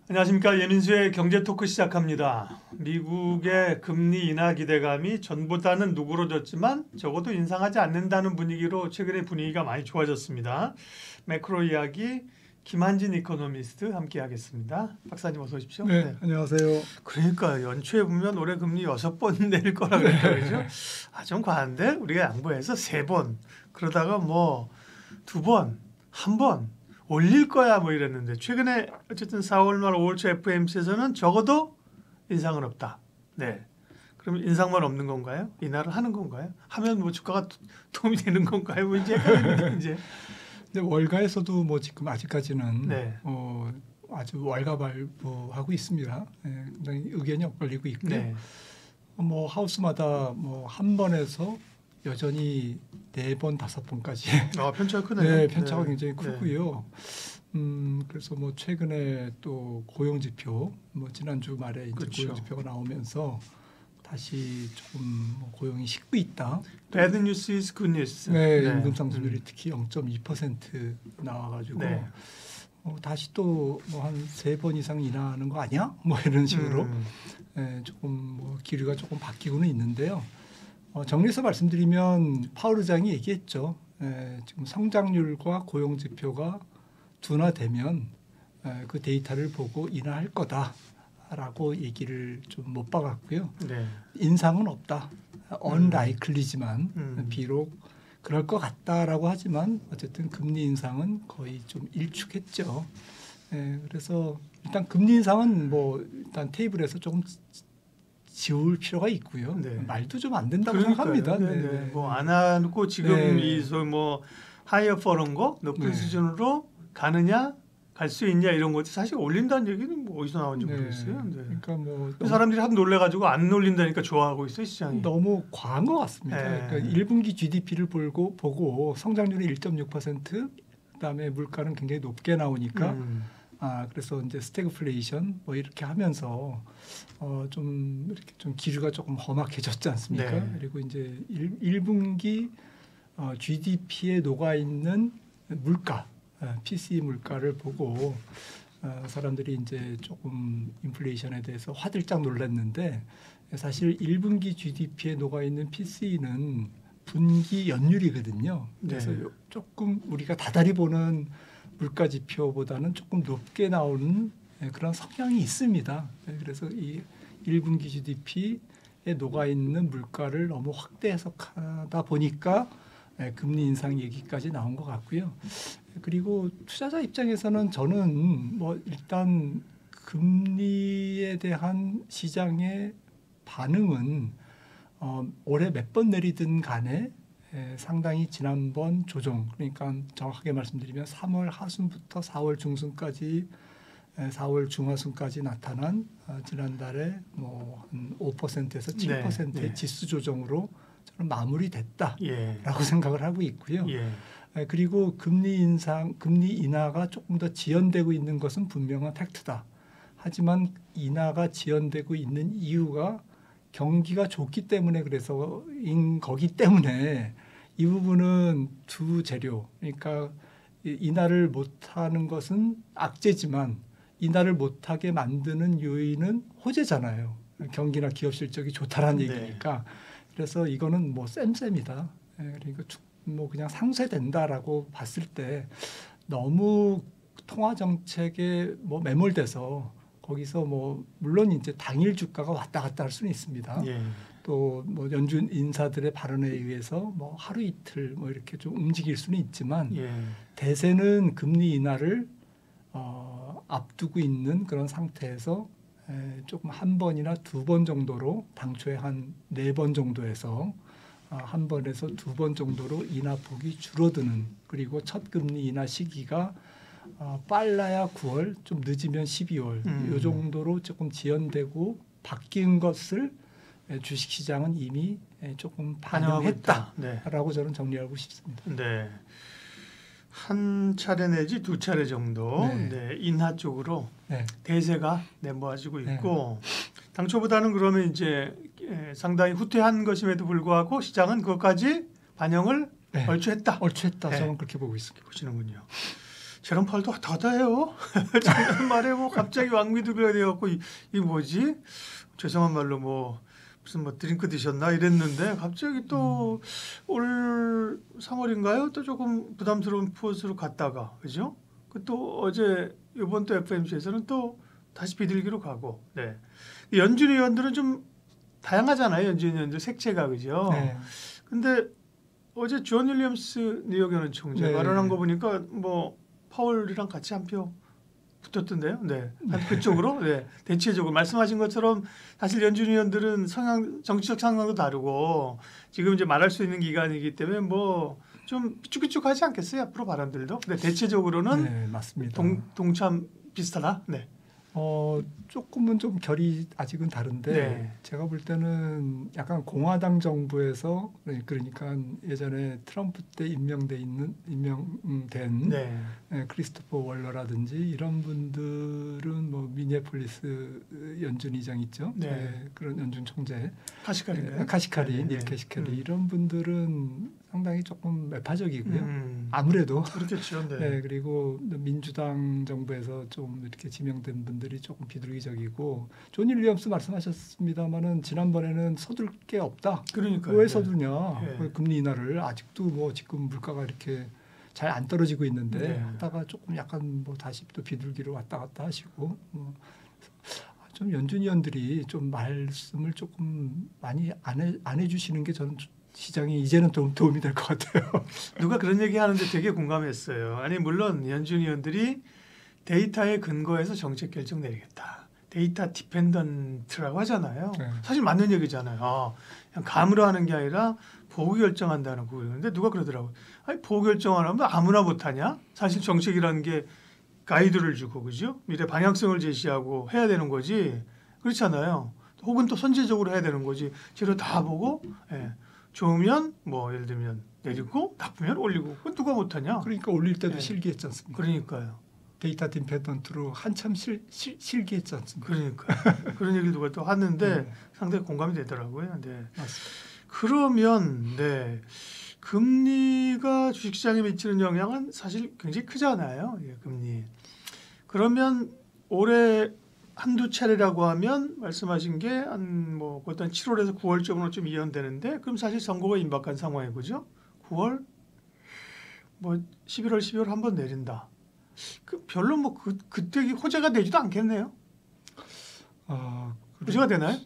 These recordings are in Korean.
안녕하십니까. 예민수의 경제 토크 시작합니다. 미국의 금리 인하 기대감이 전보다는 누그러졌지만 적어도 인상하지 않는다는 분위기로 최근에 분위기가 많이 좋아졌습니다. 매크로 이야기 김한진 이코노미스트 함께 하겠습니다. 박사님 어서 오십시오. 네, 안녕하세요. 그러니까 연초에 보면 올해 금리 6번 내릴 거라 그러니까 그죠? 좀 과한데 우리가 양보해서 3번 그러다가 뭐 2번, 1번 올릴 거야 뭐 이랬는데 최근에 어쨌든 4월 말 5월 초 FOMC에서는 적어도 인상은 없다. 네. 그럼 인상만 없는 건가요? 인하를 하는 건가요? 하면 뭐 주가가 도움이 되는 건가요? 뭐 이제 이제. 근데 월가에서도 뭐 지금 아직까지는 네. 아주 왈가왈부하고 있습니다. 네, 굉장히 의견이 엇갈리고 있고요. 네. 뭐 하우스마다 뭐 한 번에서 여전히 4번, 5번까지. 편차가 크네요. 네, 편차가 네. 굉장히 크고요. 그래서 뭐 최근에 또 고용 지표, 뭐 지난주 말에 이제 그렇죠. 고용 지표가 나오면서 다시 조금 뭐 고용이 식고 있다. Bad news is good news. 네, 임금 상승률이 특히 0.2% 나와가지고 네. 다시 또 뭐 한 3번 이상 인하하는 거 아니야? 뭐 이런 식으로 조금 뭐 기류가 조금 바뀌고는 있는데요. 정리해서 말씀드리면 파월 의장이 얘기했죠. 지금 성장률과 고용 지표가 둔화되면 그 데이터를 보고 인하할 거다라고 얘기를 좀 못 박았고요. 네. 인상은 없다. unlikely지만 비록 그럴 것 같다라고 하지만 어쨌든 금리 인상은 거의 좀 일축했죠. 그래서 일단 금리 인상은 뭐 일단 테이블에서 조금 지울 필요가 있고요. 네. 말도 좀 안 된다고 그러니까요. 생각합니다. 네. 뭐 안 하고 지금 네. 뭐 하이어 퍼런 거 높은 네. 수준으로 가느냐 갈 수 있냐 이런 것이 사실 올린다는 얘기는 뭐 어디서 나온지 모르겠어요. 네. 그러니까 뭐 사람들이 하도 놀래가지고 안 올린다니까 좋아하고 있어요 시장이. 너무 과한 것 같습니다. 네. 그러니까 1분기 GDP를 보고 성장률이 1.6%, 그다음에 물가는 굉장히 높게 나오니까 그래서 이제 스태그플레이션 뭐 이렇게 하면서 좀 이렇게 좀 기류가 조금 험악해졌지 않습니까? 네. 그리고 이제 1분기 GDP에 녹아 있는 물가, PCE 물가를 보고 사람들이 이제 조금 인플레이션에 대해서 화들짝 놀랐는데 사실 1분기 GDP에 녹아 있는 PCE는 분기 연율이거든요. 그래서 네. 조금 우리가 다달이 보는 물가 지표보다는 조금 높게 나오는 그런 성향이 있습니다. 그래서 이 1분기 GDP에 녹아 있는 물가를 너무 확대 해석하다 보니까 금리 인상 얘기까지 나온 것 같고요. 그리고 투자자 입장에서는 저는 뭐 일단 금리에 대한 시장의 반응은 올해 몇 번 내리든 간에 상당히 지난번 조정, 그러니까 정확하게 말씀드리면 3월 하순부터 4월 중순까지 4월 중하순까지 나타난 지난달에 뭐 한 5%에서 7%의 네. 지수 조정으로 저는 마무리됐다라고 예. 생각을 하고 있고요. 예. 그리고 금리 인하가 조금 더 지연되고 있는 것은 분명한 팩트다. 하지만 인하가 지연되고 있는 이유가 경기가 좋기 때문에 그래서인 거기 때문에 이 부분은 두 재료, 그러니까 인하를 못하는 것은 악재지만 인하를 못하게 만드는 요인은 호재잖아요. 경기나 기업 실적이 좋다라는 네. 얘기니까. 그래서 이거는 뭐 쌤쌤이다. 그러니까 뭐 그냥 상쇄된다라고 봤을 때 너무 통화 정책에 뭐 매몰돼서 거기서 뭐 물론 이제 당일 주가가 왔다 갔다 할 수는 있습니다. 예. 또 뭐 연준 인사들의 발언에 의해서 뭐 하루 이틀 뭐 이렇게 좀 움직일 수는 있지만 예. 대세는 금리 인하를 앞두고 있는 그런 상태에서 조금 한 번이나 2번 정도로 당초에 한 4번 정도에서 한 번에서 2번 정도로 인하 폭이 줄어드는, 그리고 첫 금리 인하 시기가 빨라야 9월, 좀 늦으면 12월 이 정도로 조금 지연되고 바뀐 것을 주식시장은 이미 조금 반영했다라고 저는 정리하고 싶습니다. 네. 한 차례 내지 2차례 정도 네. 인하 쪽으로 대세가 내모아지고 있고 당초보다는 그러면 이제 상당히 후퇴한 것임에도 불구하고 시장은 그것까지 반영을 얼추했다. 저는 그렇게 보고 있습니다. 보시는군요. 제롬 파월도 더다해요. 작년 말에 뭐 갑자기 왕미두비가 돼갖고 이 뭐지? 죄송한 말로 뭐 무슨 뭐 드링크 드셨나 이랬는데 갑자기 또 올 3월인가요? 또 조금 부담스러운 포즈로 갔다가 그죠? 그 또 어제 이번 또 FMC에서는 또 다시 비둘기로 가고. 네. 연준 위원들은 좀 다양하잖아요. 연준 위원들 색채가 그죠? 네. 근데 어제 존 윌리엄스 뉴욕 연은 총재 네. 발언한 거 보니까 뭐 파월이랑 같이 한 표 붙었던데요. 네, 그쪽으로. 네, 대체적으로 말씀하신 것처럼 사실 연준 위원들은 성향, 정치적 상황도 다르고 지금 이제 말할 수 있는 기간이기 때문에 뭐 좀 삐쭉삐쭉하지 않겠어요 앞으로 발언들도. 근데 대체적으로는 네, 맞습니다. 동참 비슷하다. 네. 조금은 좀 결이 아직은 다른데 네. 제가 볼 때는 약간 공화당 정부에서 그러니까 예전에 트럼프 때 임명된 네. 크리스토퍼 월러라든지 이런 분들은 뭐 미니애폴리스 연준의장 있죠. 네. 그런 연준 총재 카시카리인가요? 카시카리, 네. 닐 카시카리 이런 분들은 상당히 조금 매파적이고요. 음. 아무래도 그렇겠죠. 네. 네, 그리고 민주당 정부에서 좀 이렇게 지명된 분들이 조금 비둘기적이고 존 윌리엄스 말씀하셨습니다마는 지난번에는 서둘 게 없다. 그러니까요. 왜 네. 서두냐? 네. 금리 인하를 아직도 뭐 지금 물가가 이렇게 잘 안 떨어지고 있는데 네. 하다가 조금 약간 뭐 다시 또 비둘기로 왔다 갔다 하시고 좀 연준 위원들이 좀 말씀을 조금 많이 안 해주시는 게 저는 시장이 이제는 좀 도움이 될 것 같아요. 누가 그런 얘기 하는데 되게 공감했어요. 아니 물론 연준 위원들이 데이터에 근거해서 정책 결정 내리겠다. 데이터 디펜던트라고 하잖아요. 네. 사실 맞는 얘기잖아요. 그냥 감으로 하는 게 아니라 보고 결정한다는 거예요. 근데 누가 그러더라고요. 아니 보고 결정 안 하면 아무나 못하냐? 사실 정책이라는 게 가이드를 주고 그죠? 미래 방향성을 제시하고 해야 되는 거지. 그렇잖아요. 혹은 또 선제적으로 해야 되는 거지. 재료 다 보고 좋으면 뭐 예를 들면 내리고 나쁘면 올리고 그건 누가 못하냐? 그러니까 올릴 때도 네. 실기했지 않습니까? 그러니까요. 데이터 디펜던트로 한참 실기했지 않습니까? 그러니까 그런 얘기를 누가 또 하는데 네. 상당히 공감이 되더라고요. 네. 맞습니다. 그러면 네 금리가 주식시장에 미치는 영향은 사실 굉장히 크잖아요. 예, 금리. 그러면 올해 한두 차례라고 하면 말씀하신 게 한 뭐 그것도 한 7월에서 9월쯤으로 좀 이연되는데 그럼 사실 선거가 임박한 상황이 그죠? 9월 뭐 11월 12월 한 번 내린다. 그 별로 뭐 그때 호재가 되지도 않겠네요. 호재가 되나요?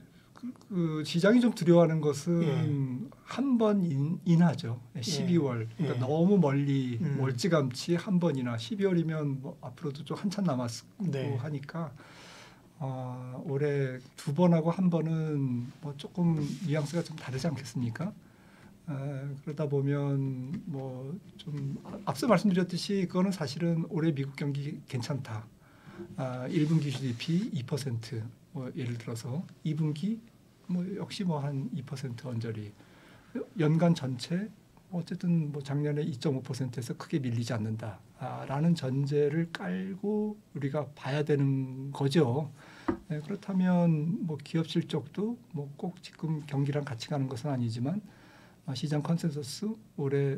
그 시장이 좀 두려워하는 것은 예. 한 번 인하죠. 12월. 그러니까 예. 너무 멀리 음. 멀찌감치 한 번이나 12월이면 뭐 앞으로도 좀 한참 남았고 네. 하니까 올해 두 번하고 한 번은 뭐 조금 뉘앙스가 좀 다르지 않겠습니까? 그러다 보면 뭐 좀 앞서 말씀드렸듯이 그거는 사실은 올해 미국 경기 괜찮다. 1분기 GDP 2%, 뭐 예를 들어서 2분기 뭐 역시 뭐 한 2% 언저리. 연간 전체 어쨌든 뭐 작년에 2.5%에서 크게 밀리지 않는다라는 전제를 깔고 우리가 봐야 되는 거죠. 그렇다면 뭐 기업 실적도 뭐 꼭 지금 경기랑 같이 가는 것은 아니지만 시장 컨센서스 올해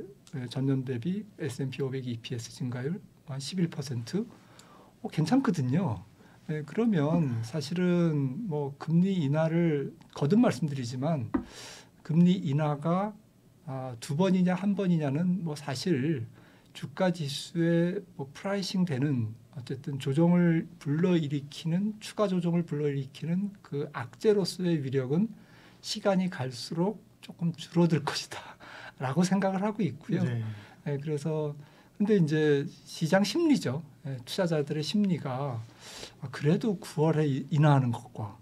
전년 대비 S&P 500 EPS 증가율 한 11% 괜찮거든요. 그러면 사실은 뭐 금리 인하를 거듭 말씀드리지만 금리 인하가 두 번이냐 한 번이냐는 뭐 사실 주가 지수에 뭐 프라이싱 되는 어쨌든 조정을 불러일으키는 추가 조정을 불러일으키는 그 악재로서의 위력은 시간이 갈수록 조금 줄어들 것이다라고 생각을 하고 있고요. 네. 그래서 근데 이제 시장 심리죠. 투자자들의 심리가 그래도 9월에 인하하는 것과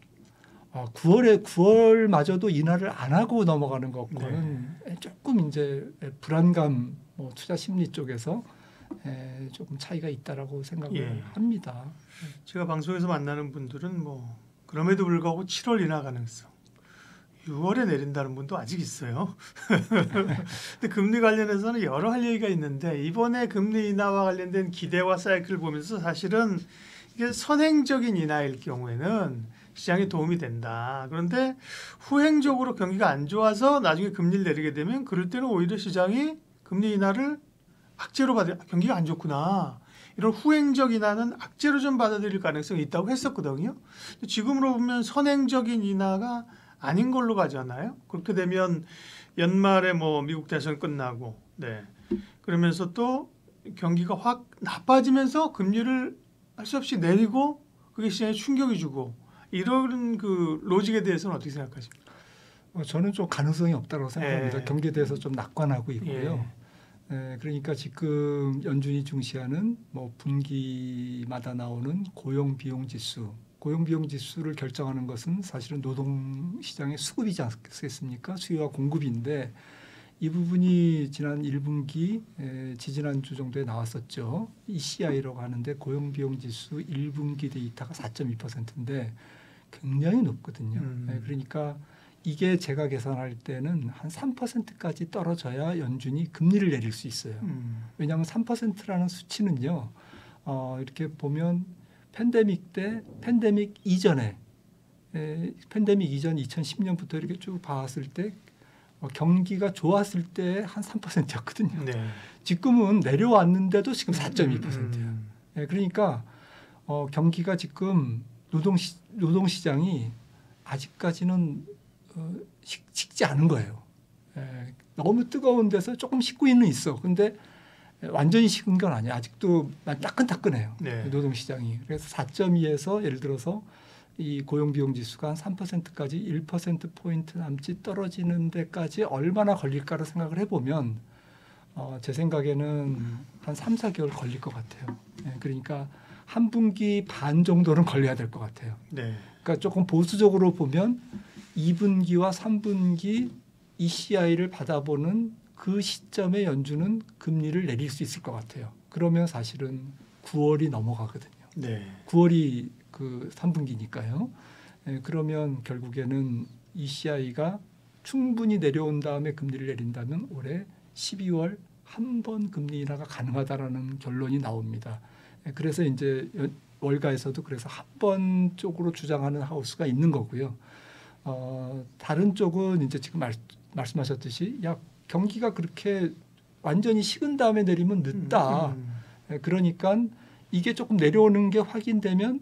9월마저도 인하를 안 하고 넘어가는 것과는 조금 이제 불안감, 뭐 투자 심리 쪽에서 조금 차이가 있다라고 생각을 합니다. 제가 방송에서 만나는 분들은 뭐 그럼에도 불구하고 7월 인하 가능성, 6월에 내린다는 분도 아직 있어요. 근데 금리 관련해서는 여러 할 얘기가 있는데 이번에 금리 인하와 관련된 기대와 사이클을 보면서 사실은 이게 선행적인 인하일 경우에는 시장에 도움이 된다. 그런데 후행적으로 경기가 안 좋아서 나중에 금리를 내리게 되면 그럴 때는 오히려 시장이 금리 인하를 악재로 받아 경기가 안 좋구나. 이런 후행적 인하는 악재로 좀 받아들일 가능성이 있다고 했었거든요. 근데 지금으로 보면 선행적인 인하가 아닌 걸로 가잖아요. 그렇게 되면 연말에 뭐 미국 대선 끝나고, 네, 그러면서 또 경기가 확 나빠지면서 금리를 할 수 없이 내리고 그게 시장에 충격이 주고 이런 그 로직에 대해서는 어떻게 생각하십니까? 저는 좀 가능성이 없다고 생각합니다. 예. 경기에 대해서 좀 낙관하고 있고요. 그러니까 지금 연준이 중시하는 뭐 분기마다 나오는 고용 비용 지수, 고용 비용 지수를 결정하는 것은 사실은 노동 시장의 수급이지 않겠습니까? 수요와 공급인데 이 부분이 지난 1분기 지지난주 정도에 나왔었죠. ECI라고 하는데 고용 비용 지수 1분기 데이터가 4.2%인데 굉장히 높거든요. 그러니까 이게 제가 계산할 때는 한 3%까지 떨어져야 연준이 금리를 내릴 수 있어요. 왜냐하면 3%라는 수치는요. 이렇게 보면 팬데믹 이전 2010년부터 이렇게 쭉 봤을 때 경기가 좋았을 때 한 3%였거든요. 네. 지금은 내려왔는데도 지금 4.2%예요. 그러니까 경기가 지금 노동시장이 아직까지는 식지 않은 거예요. 너무 뜨거운 데서 조금 식구는 있어. 근데 완전히 식은 건 아니에요. 아직도 따끈따끈해요. 네. 노동시장이. 그래서 4.2에서 예를 들어서 이 고용비용지수가 한 3%까지 1%포인트 남짓 떨어지는 데까지 얼마나 걸릴까를 생각을 해보면 제 생각에는 한 3, 4개월 걸릴 것 같아요. 그러니까 한 분기 반 정도는 걸려야 될 것 같아요. 네. 그러니까 조금 보수적으로 보면 2분기와 3분기 ECI를 받아보는 그 시점에 연준은 금리를 내릴 수 있을 것 같아요. 그러면 사실은 9월이 넘어가거든요. 네. 9월이 그 3분기니까요. 그러면 결국에는 ECI가 충분히 내려온 다음에 금리를 내린다면 올해 12월 한 번 금리 인하가 가능하다라는 결론이 나옵니다. 그래서 이제 월가에서도 그래서 한 번 쪽으로 주장하는 하우스가 있는 거고요. 다른 쪽은 이제 지금 말씀하셨듯이 야 경기가 그렇게 완전히 식은 다음에 내리면 늦다. 그러니까 이게 조금 내려오는 게 확인되면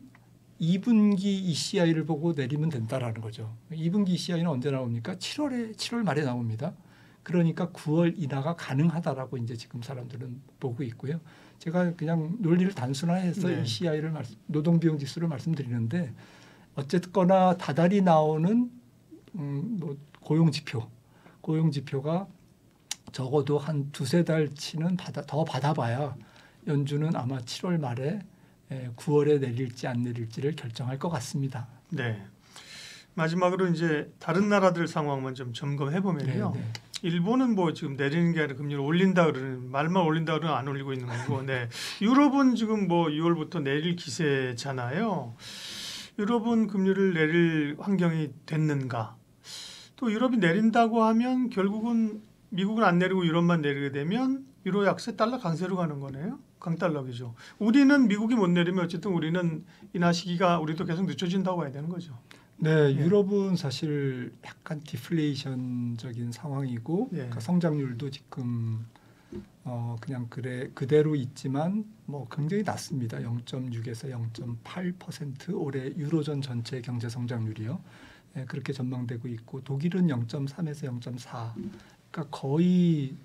2분기 ECI를 보고 내리면 된다라는 거죠. 2분기 ECI는 언제 나옵니까? 7월 말에 나옵니다. 그러니까 9월 인하가 가능하다라고 이제 지금 사람들은 보고 있고요. 제가 그냥 논리를 단순화해서 네. ECI를 노동비용 지수를 말씀드리는데 어쨌거나 다달이 나오는 고용지표가 적어도 한 두세 달치는 더 받아봐야 연준은 아마 7월 말에 9월에 내릴지 안 내릴지를 결정할 것 같습니다. 네. 마지막으로 이제 다른 나라들 상황만 좀 점검해 보면요. 네. 일본은 뭐 지금 내리는 게 아니라 금리를 올린다 그러는 말만 올린다 그러면 안 올리고 있는 거고, 네. 유럽은 지금 뭐 6월부터 내릴 기세잖아요. 유럽은 금리를 내릴 환경이 됐는가? 또 유럽이 내린다고 하면 결국은 미국은 안 내리고 유럽만 내리게 되면 유로 약세 달러 강세로 가는 거네요. 강달러기죠. 우리는 미국이 못 내리면 어쨌든 우리는 인하 시기가 우리도 계속 늦춰진다고 봐야 되는 거죠. 네, 유럽은 사실 약간 디플레이션적인 상황이고 그러니까 성장률도 지금 그냥 그대로 있지만 뭐 굉장히 낮습니다. 0.6에서 0.8% 올해 유로존 전체 경제 성장률이요. 그렇게 전망되고 있고 독일은 0.3에서 0.4. 그러니까 거의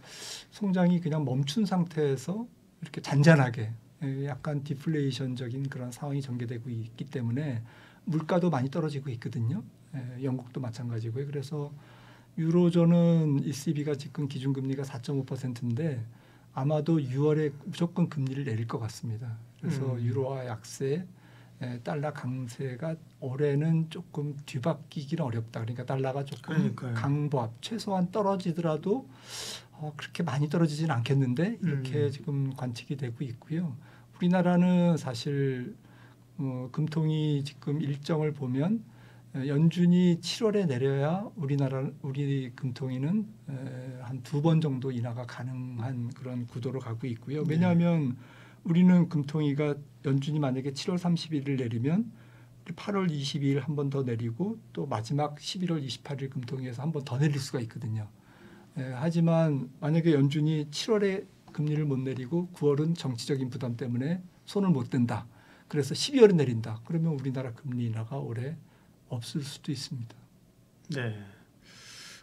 성장이 그냥 멈춘 상태에서 이렇게 잔잔하게 약간 디플레이션적인 그런 상황이 전개되고 있기 때문에 물가도 많이 떨어지고 있거든요. 영국도 마찬가지고요. 그래서 유로존은 ECB가 지금 기준금리가 4.5%인데 아마도 6월에 무조건 금리를 내릴 것 같습니다. 그래서 유로화 약세, 달러 강세가 올해는 조금 뒤바뀌기는 어렵다. 그러니까 달러가 조금 강보합, 최소한 떨어지더라도 그렇게 많이 떨어지지는 않겠는데 이렇게 지금 관측이 되고 있고요. 우리나라는 사실 금통위 지금 일정을 보면 연준이 7월에 내려야 우리 금통위는 한 2번 정도 인하가 가능한 그런 구도로 가고 있고요. 왜냐하면 우리는 금통위가 연준이 만약에 7월 30일을 내리면 8월 22일 한 번 더 내리고 또 마지막 11월 28일 금통위에서 한 번 더 내릴 수가 있거든요. 하지만 만약에 연준이 7월에 금리를 못 내리고 9월은 정치적인 부담 때문에 손을 못 댄다. 그래서 12월에 내린다. 그러면 우리나라 금리 인하가 올해 없을 수도 있습니다. 네.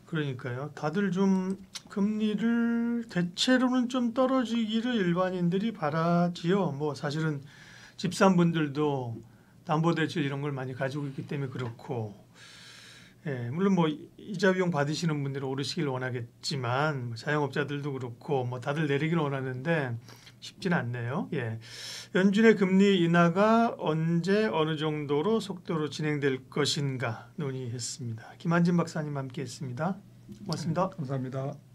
그러니까요. 다들 좀 금리를 대체로는 좀 떨어지기를 일반인들이 바라지요. 뭐 사실은 집산분들도 담보대출 이런 걸 많이 가지고 있기 때문에 그렇고, 예, 물론 뭐 이자 비용 받으시는 분들은 오르시길 원하겠지만 자영업자들도 그렇고 뭐 다들 내리기를 원하는데 쉽지는 않네요. 예, 연준의 금리 인하가 언제 어느 정도로 속도로 진행될 것인가 논의했습니다. 김한진 박사님 함께했습니다. 고맙습니다. 감사합니다.